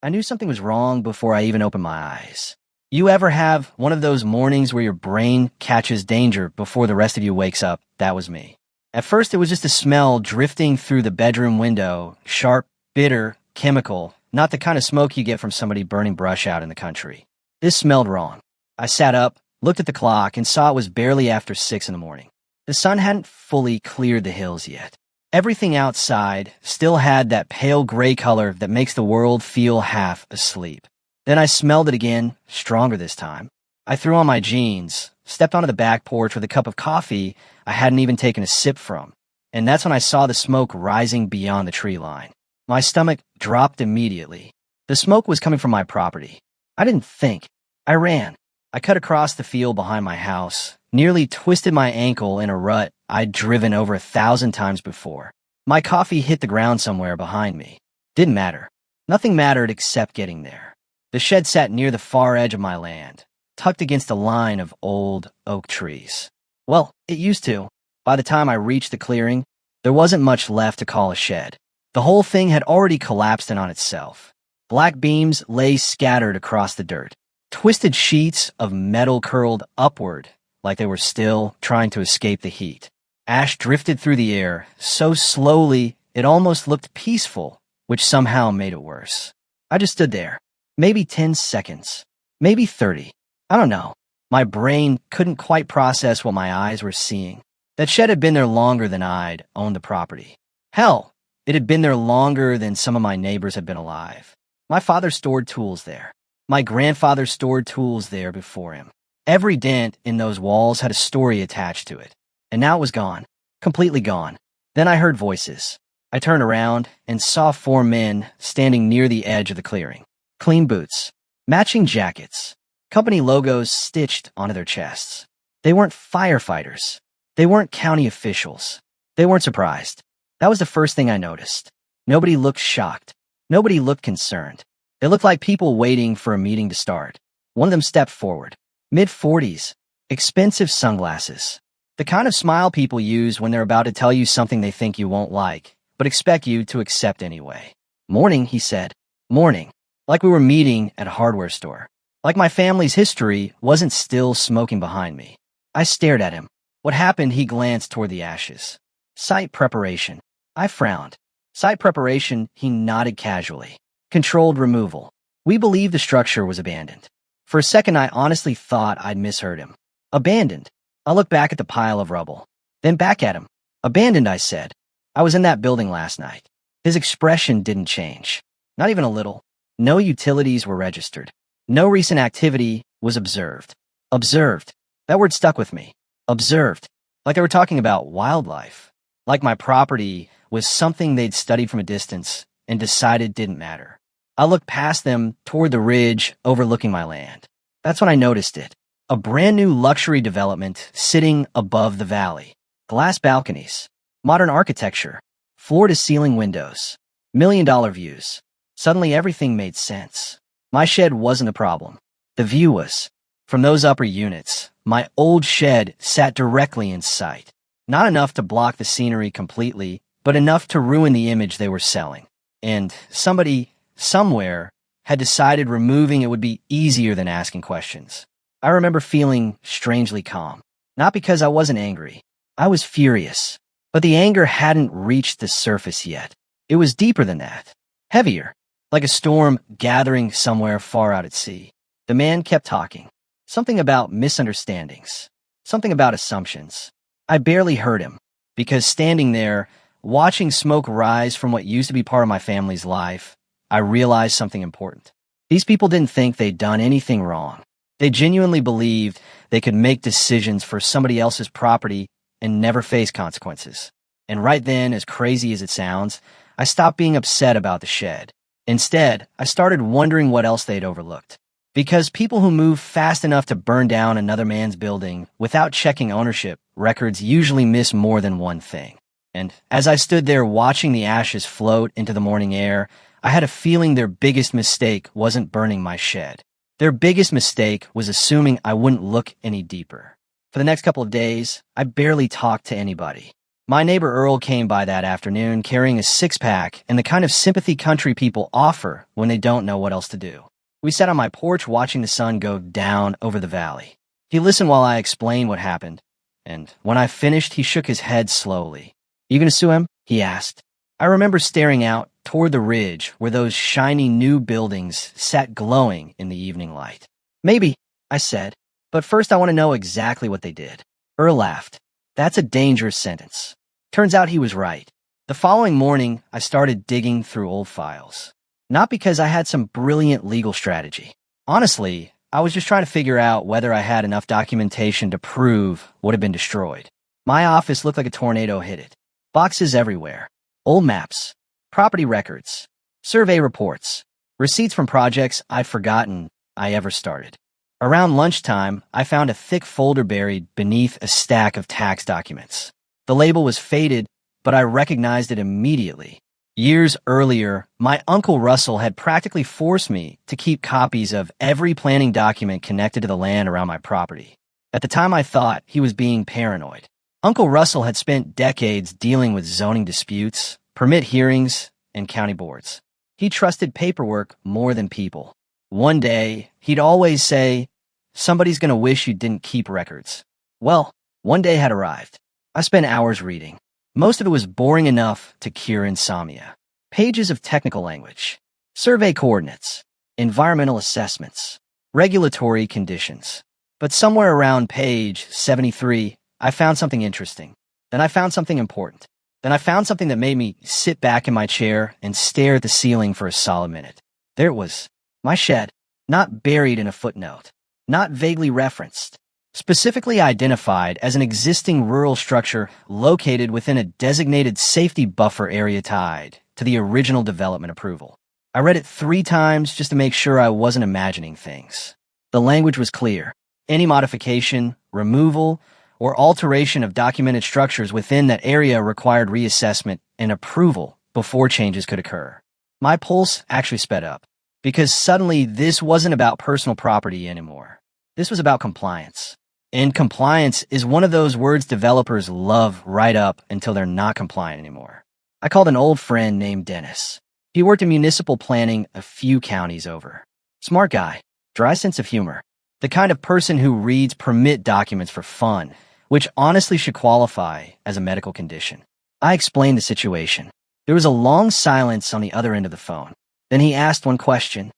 I knew something was wrong before I even opened my eyes. You ever have one of those mornings where your brain catches danger before the rest of you wakes up? That was me. At first, it was just a smell drifting through the bedroom window, sharp, bitter, chemical, not the kind of smoke you get from somebody burning brush out in the country. This smelled wrong. I sat up, looked at the clock, and saw it was barely after 6 in the morning. The sun hadn't fully cleared the hills yet. Everything outside still had that pale gray color that makes the world feel half asleep. Then I smelled it again, stronger this time. I threw on my jeans, stepped onto the back porch with a cup of coffee I hadn't even taken a sip from, and that's when I saw the smoke rising beyond the tree line. My stomach dropped immediately. The smoke was coming from my property. I didn't think. I ran. I cut across the field behind my house, nearly twisted my ankle in a rut I'd driven over 1,000 times before. My coffee hit the ground somewhere behind me. Didn't matter. Nothing mattered except getting there. The shed sat near the far edge of my land, tucked against a line of old oak trees. Well, it used to. By the time I reached the clearing, there wasn't much left to call a shed. The whole thing had already collapsed in on itself. Black beams lay scattered across the dirt. Twisted sheets of metal curled upward like they were still trying to escape the heat. Ash drifted through the air so slowly it almost looked peaceful, which somehow made it worse. I just stood there. Maybe 10 seconds. Maybe 30. I don't know. My brain couldn't quite process what my eyes were seeing. That shed had been there longer than I'd owned the property. Hell, it had been there longer than some of my neighbors had been alive. My father stored tools there. My grandfather stored tools there before him. Every dent in those walls had a story attached to it. And now it was gone. Completely gone. Then I heard voices. I turned around and saw 4 men standing near the edge of the clearing. Clean boots. Matching jackets. Company logos stitched onto their chests. They weren't firefighters. They weren't county officials. They weren't surprised. That was the first thing I noticed. Nobody looked shocked. Nobody looked concerned. They looked like people waiting for a meeting to start. One of them stepped forward. Mid-40s. Expensive sunglasses. The kind of smile people use when they're about to tell you something they think you won't like, but expect you to accept anyway. Morning, he said. Morning. Like we were meeting at a hardware store. Like my family's history wasn't still smoking behind me. I stared at him. What happened? He glanced toward the ashes. Site preparation. I frowned. Site preparation, he nodded casually. Controlled removal. We believed the structure was abandoned. For a second, I honestly thought I'd misheard him. Abandoned. I looked back at the pile of rubble. Then back at him. Abandoned, I said. I was in that building last night. His expression didn't change. Not even a little. No utilities were registered. No recent activity was observed. Observed. That word stuck with me. Observed. Like they were talking about wildlife. Like my property was something they'd studied from a distance and decided didn't matter. I looked past them toward the ridge overlooking my land. That's when I noticed it. A brand new luxury development sitting above the valley. Glass balconies. Modern architecture. Floor-to-ceiling windows. $1 million views. Suddenly everything made sense. My shed wasn't the problem. The view was. From those upper units, my old shed sat directly in sight. Not enough to block the scenery completely, but enough to ruin the image they were selling. And somebody, somewhere, had decided removing it would be easier than asking questions. I remember feeling strangely calm. Not because I wasn't angry. I was furious. But the anger hadn't reached the surface yet. It was deeper than that. Heavier. Like a storm gathering somewhere far out at sea. The man kept talking. Something about misunderstandings. Something about assumptions. I barely heard him, because standing there, watching smoke rise from what used to be part of my family's life, I realized something important. These people didn't think they'd done anything wrong. They genuinely believed they could make decisions for somebody else's property and never face consequences. And right then, as crazy as it sounds, I stopped being upset about the shed. Instead, I started wondering what else they'd overlooked. Because people who move fast enough to burn down another man's building without checking ownership records usually miss more than one thing. And as I stood there watching the ashes float into the morning air, I had a feeling their biggest mistake wasn't burning my shed. Their biggest mistake was assuming I wouldn't look any deeper. For the next couple of days, I barely talked to anybody. My neighbor Earl came by that afternoon carrying a six-pack and the kind of sympathy country people offer when they don't know what else to do. We sat on my porch watching the sun go down over the valley. He listened while I explained what happened, and when I finished, he shook his head slowly. "You gonna sue him?" he asked. I remember staring out toward the ridge where those shiny new buildings sat glowing in the evening light. "Maybe," I said, "but first I want to know exactly what they did." Earl laughed. "That's a dangerous sentence." Turns out he was right. The following morning, I started digging through old files. Not because I had some brilliant legal strategy. Honestly, I was just trying to figure out whether I had enough documentation to prove what had been destroyed. My office looked like a tornado hit it. Boxes everywhere. Old maps. Property records. Survey reports. Receipts from projects I'd forgotten I ever started. Around lunchtime, I found a thick folder buried beneath a stack of tax documents. The label was faded, but I recognized it immediately. Years earlier, my Uncle Russell had practically forced me to keep copies of every planning document connected to the land around my property. At the time, I thought he was being paranoid. Uncle Russell had spent decades dealing with zoning disputes, permit hearings, and county boards. He trusted paperwork more than people. One day, he'd always say, "Somebody's gonna wish you didn't keep records." Well, one day had arrived. I spent hours reading. Most of it was boring enough to cure insomnia. Pages of technical language, survey coordinates, environmental assessments, regulatory conditions. But somewhere around page 73, I found something interesting. Then I found something important. Then I found something that made me sit back in my chair and stare at the ceiling for a solid minute. There it was, my shed, not buried in a footnote, not vaguely referenced, specifically identified as an existing rural structure located within a designated safety buffer area tied to the original development approval. I read it 3 times just to make sure I wasn't imagining things. The language was clear. Any modification, removal, or alteration of documented structures within that area required reassessment and approval before changes could occur. My pulse actually sped up, because suddenly this wasn't about personal property anymore. This was about compliance. And compliance is one of those words developers love right up until they're not compliant anymore. I called an old friend named Dennis. He worked in municipal planning a few counties over. Smart guy, dry sense of humor. The kind of person who reads permit documents for fun, which honestly should qualify as a medical condition. I explained the situation. There was a long silence on the other end of the phone. Then he asked one question.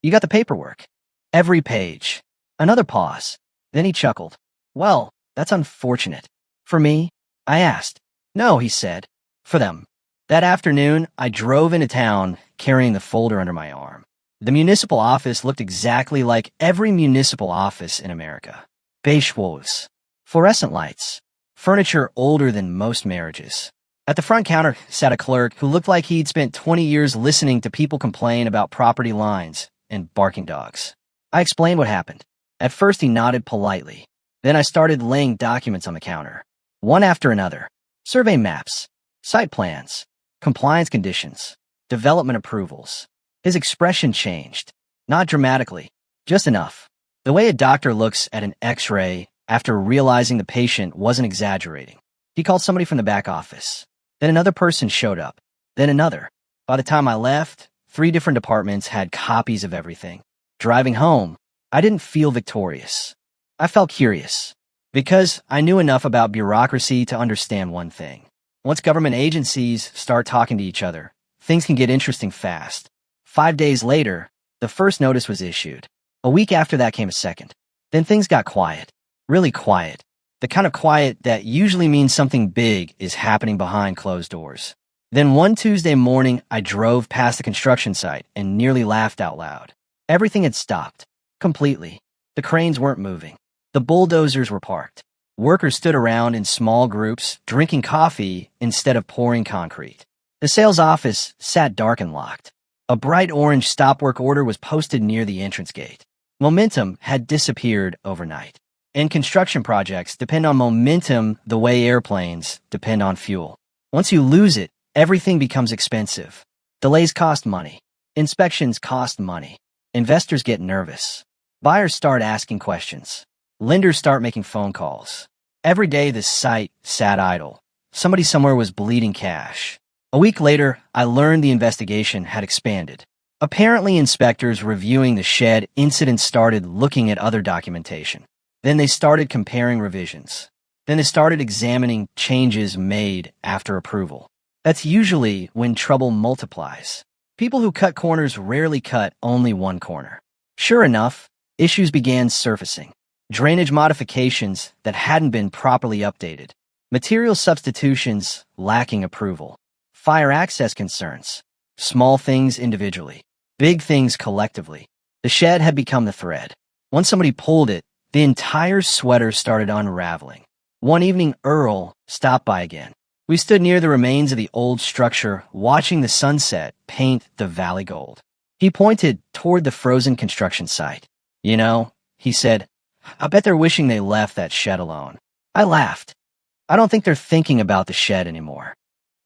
"You got the paperwork?" "Every page." Another pause. Then he chuckled. "Well, that's unfortunate." "For me?" I asked. "No," he said. "For them." That afternoon, I drove into town carrying the folder under my arm. The municipal office looked exactly like every municipal office in America. Beige walls, fluorescent lights, furniture older than most marriages. At the front counter sat a clerk who looked like he'd spent 20 years listening to people complain about property lines and barking dogs. I explained what happened. At first, he nodded politely. Then I started laying documents on the counter, one after another. Survey maps, site plans, compliance conditions, development approvals. His expression changed. Not dramatically, just enough. The way a doctor looks at an X-ray after realizing the patient wasn't exaggerating. He called somebody from the back office. Then another person showed up. Then another. By the time I left, 3 different departments had copies of everything. Driving home, I didn't feel victorious. I felt curious, because I knew enough about bureaucracy to understand one thing. Once government agencies start talking to each other, things can get interesting fast. 5 days later, the first notice was issued. A week after that came a second. Then things got quiet. Really quiet. The kind of quiet that usually means something big is happening behind closed doors. Then one Tuesday morning, I drove past the construction site and nearly laughed out loud. Everything had stopped. Completely. The cranes weren't moving. The bulldozers were parked. Workers stood around in small groups, drinking coffee instead of pouring concrete. The sales office sat dark and locked. A bright orange stop work order was posted near the entrance gate. Momentum had disappeared overnight. And construction projects depend on momentum the way airplanes depend on fuel. Once you lose it, everything becomes expensive. Delays cost money. Inspections cost money. Investors get nervous. Buyers start asking questions. Lenders start making phone calls. Every day the site sat idle, Somebody somewhere was bleeding cash. A week later, I learned the investigation had expanded. Apparently, inspectors reviewing the shed incident started looking at other documentation. Then they started comparing revisions. Then they started examining changes made after approval. That's usually when trouble multiplies. People who cut corners rarely cut only one corner. Sure enough, issues began surfacing. Drainage modifications that hadn't been properly updated. Material substitutions lacking approval. Fire access concerns. Small things individually. Big things collectively. The shed had become the thread. Once somebody pulled it, the entire sweater started unraveling. One evening, Earl stopped by again. We stood near the remains of the old structure, watching the sunset paint the valley gold. He pointed toward the frozen construction site. You know, he said, I bet they're wishing they left that shed alone. I laughed. I don't think they're thinking about the shed anymore.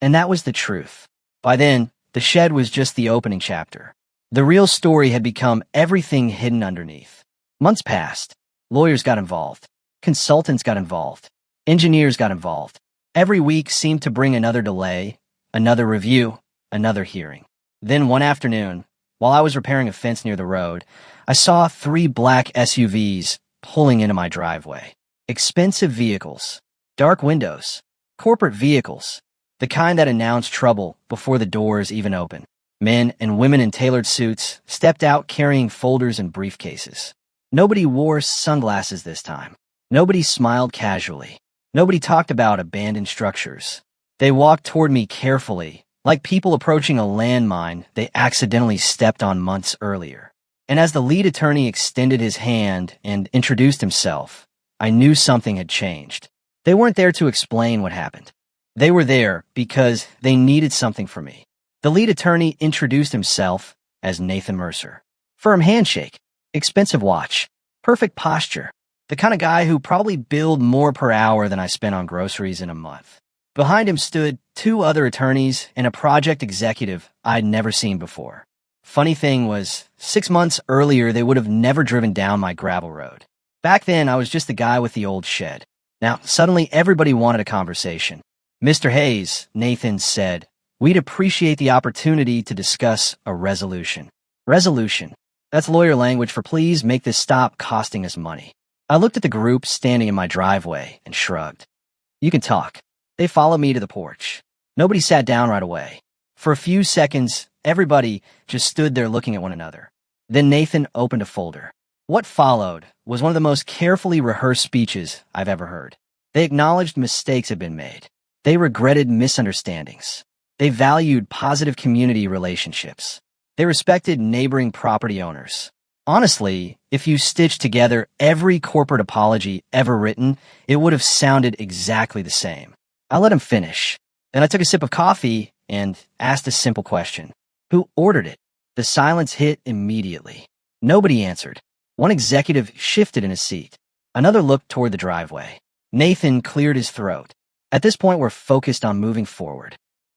And that was the truth. By then, the shed was just the opening chapter. The real story had become everything hidden underneath. Months passed. Lawyers got involved. Consultants got involved. Engineers got involved. Every week seemed to bring another delay, another review, another hearing. Then one afternoon, while I was repairing a fence near the road, I saw 3 black SUVs pulling into my driveway. Expensive vehicles, dark windows, corporate vehicles, the kind that announced trouble before the doors even opened. Men and women in tailored suits stepped out carrying folders and briefcases. Nobody wore sunglasses this time. Nobody smiled casually. Nobody talked about abandoned structures. They walked toward me carefully, like people approaching a landmine they accidentally stepped on months earlier. And as the lead attorney extended his hand and introduced himself, I knew something had changed. They weren't there to explain what happened. They were there because they needed something from me. The lead attorney introduced himself as Nathan Mercer. Firm handshake, expensive watch, perfect posture. The kind of guy who probably billed more per hour than I spent on groceries in a month. Behind him stood 2 other attorneys and a project executive I'd never seen before. Funny thing was, 6 months earlier they would have never driven down my gravel road. Back then I was just the guy with the old shed. Now suddenly everybody wanted a conversation. Mr. Hayes, Nathan said, we'd appreciate the opportunity to discuss a resolution. Resolution. That's lawyer language for please make this stop costing us money. I looked at the group standing in my driveway and shrugged. You can talk. They followed me to the porch. Nobody sat down right away. For a few seconds, everybody just stood there looking at one another. Then Nathan opened a folder. What followed was one of the most carefully rehearsed speeches I've ever heard. They acknowledged mistakes had been made. They regretted misunderstandings. They valued positive community relationships. They respected neighboring property owners. Honestly, if you stitched together every corporate apology ever written, it would have sounded exactly the same. I let him finish. Then I took a sip of coffee and asked a simple question. Who ordered it? The silence hit immediately. Nobody answered. One executive shifted in his seat. Another looked toward the driveway. Nathan cleared his throat. At this point, we're focused on moving forward.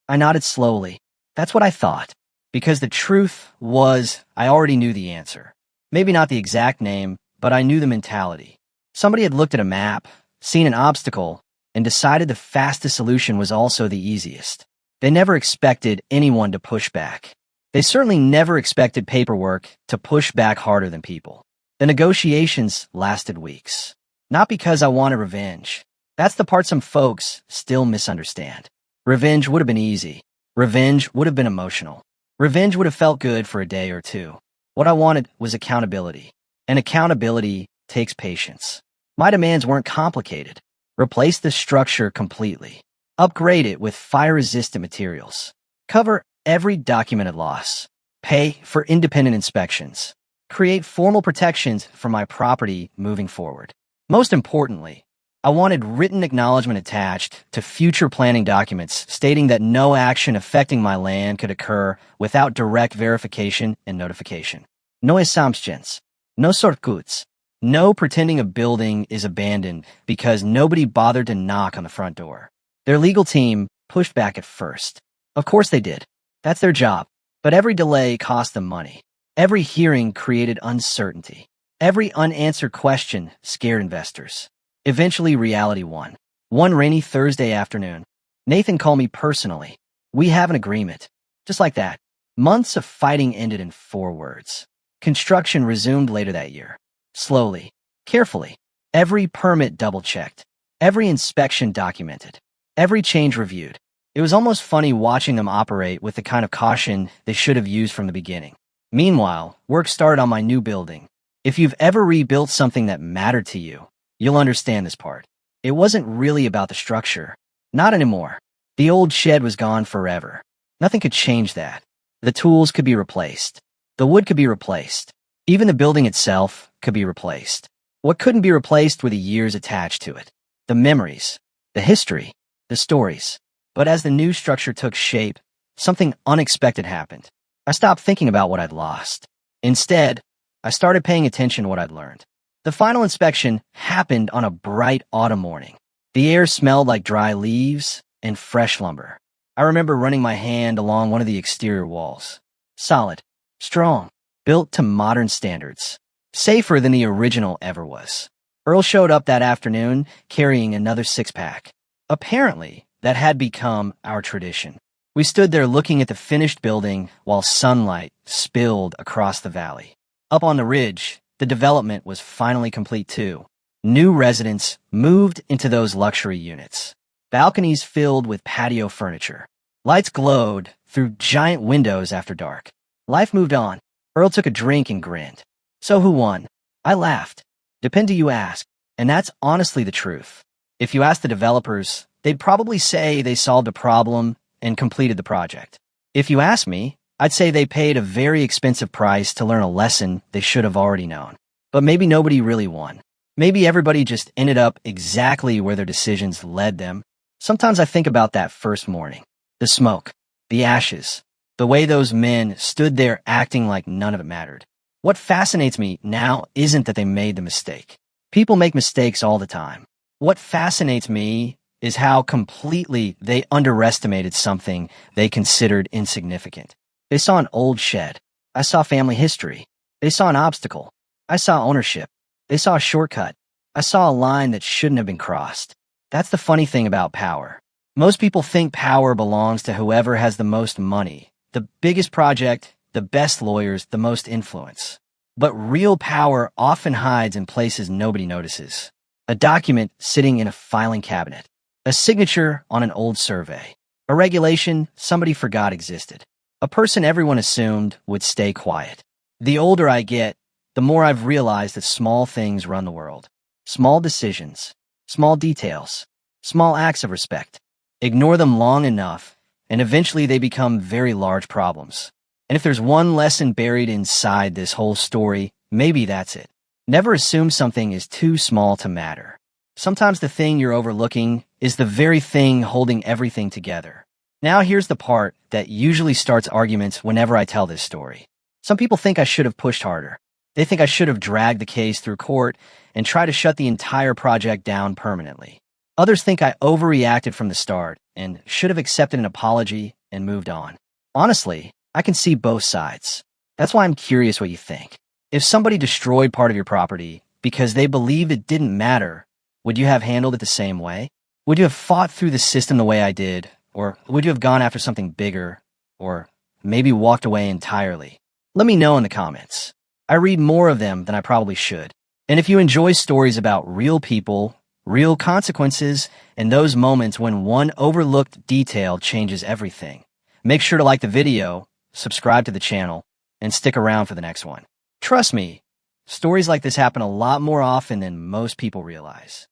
I nodded slowly. That's what I thought. Because the truth was, I already knew the answer. Maybe not the exact name, but I knew the mentality. Somebody had looked at a map, seen an obstacle, and decided the fastest solution was also the easiest. They never expected anyone to push back. They certainly never expected paperwork to push back harder than people. The negotiations lasted weeks. Not because I wanted revenge. That's the part some folks still misunderstand. Revenge would have been easy. Revenge would have been emotional. Revenge would have felt good for a day or two. What I wanted was accountability. And accountability takes patience. My demands weren't complicated. Replace the structure completely. Upgrade it with fire-resistant materials. Cover every documented loss. Pay for independent inspections. Create formal protections for my property moving forward. Most importantly, I wanted written acknowledgement attached to future planning documents stating that no action affecting my land could occur without direct verification and notification. No assumptions. No shortcuts. No pretending a building is abandoned because nobody bothered to knock on the front door. Their legal team pushed back at first. Of course they did. That's their job. But every delay cost them money. Every hearing created uncertainty. Every unanswered question scared investors. Eventually, reality won. One rainy Thursday afternoon, Nathan called me personally. We have an agreement. Just like that. Months of fighting ended in 4 words. Construction resumed later that year. Slowly. Carefully. Every permit double-checked. Every inspection documented. Every change reviewed. It was almost funny watching them operate with the kind of caution they should have used from the beginning. Meanwhile, work started on my new building. If you've ever rebuilt something that mattered to you, you'll understand this part. It wasn't really about the structure. Not anymore. The old shed was gone forever. Nothing could change that. The tools could be replaced. The wood could be replaced. Even the building itself could be replaced. What couldn't be replaced were the years attached to it. The memories. The history. The stories. But as the new structure took shape, something unexpected happened. I stopped thinking about what I'd lost. Instead, I started paying attention to what I'd learned. The final inspection happened on a bright autumn morning. The air smelled like dry leaves and fresh lumber. I remember running my hand along one of the exterior walls. Solid, strong, built to modern standards. Safer than the original ever was. Earl showed up that afternoon carrying another 6-pack. Apparently, that had become our tradition. We stood there looking at the finished building while sunlight spilled across the valley. Up on the ridge, the development was finally complete too. New residents moved into those luxury units. Balconies filled with patio furniture. Lights glowed through giant windows after dark. Life moved on. Earl took a drink and grinned. So who won? I laughed. Depend who you ask. And that's honestly the truth. If you ask the developers, they'd probably say they solved a problem and completed the project. If you ask me, I'd say they paid a very expensive price to learn a lesson they should have already known. But maybe nobody really won. Maybe everybody just ended up exactly where their decisions led them. Sometimes I think about that first morning. The smoke, the ashes, the way those men stood there acting like none of it mattered. What fascinates me now isn't that they made the mistake. People make mistakes all the time. What fascinates me is how completely they underestimated something they considered insignificant. They saw an old shed. I saw family history. They saw an obstacle. I saw ownership. They saw a shortcut. I saw a line that shouldn't have been crossed. That's the funny thing about power. Most people think power belongs to whoever has the most money, the biggest project, the best lawyers, the most influence. But real power often hides in places nobody notices. A document sitting in a filing cabinet. A signature on an old survey. A regulation somebody forgot existed. A person everyone assumed would stay quiet. The older I get, the more I've realized that small things run the world. Small decisions. Small details. Small acts of respect. Ignore them long enough, and eventually they become very large problems. And if there's one lesson buried inside this whole story, maybe that's it. Never assume something is too small to matter. Sometimes the thing you're overlooking is the very thing holding everything together. Now here's the part that usually starts arguments whenever I tell this story. Some people think I should have pushed harder. They think I should have dragged the case through court and tried to shut the entire project down permanently. Others think I overreacted from the start and should have accepted an apology and moved on. Honestly, I can see both sides. That's why I'm curious what you think. If somebody destroyed part of your property because they believed it didn't matter, would you have handled it the same way? Would you have fought through the system the way I did? Or would you have gone after something bigger? Or maybe walked away entirely? Let me know in the comments. I read more of them than I probably should. And if you enjoy stories about real people, real consequences, and those moments when one overlooked detail changes everything, make sure to like the video, subscribe to the channel, and stick around for the next one. Trust me, stories like this happen a lot more often than most people realize.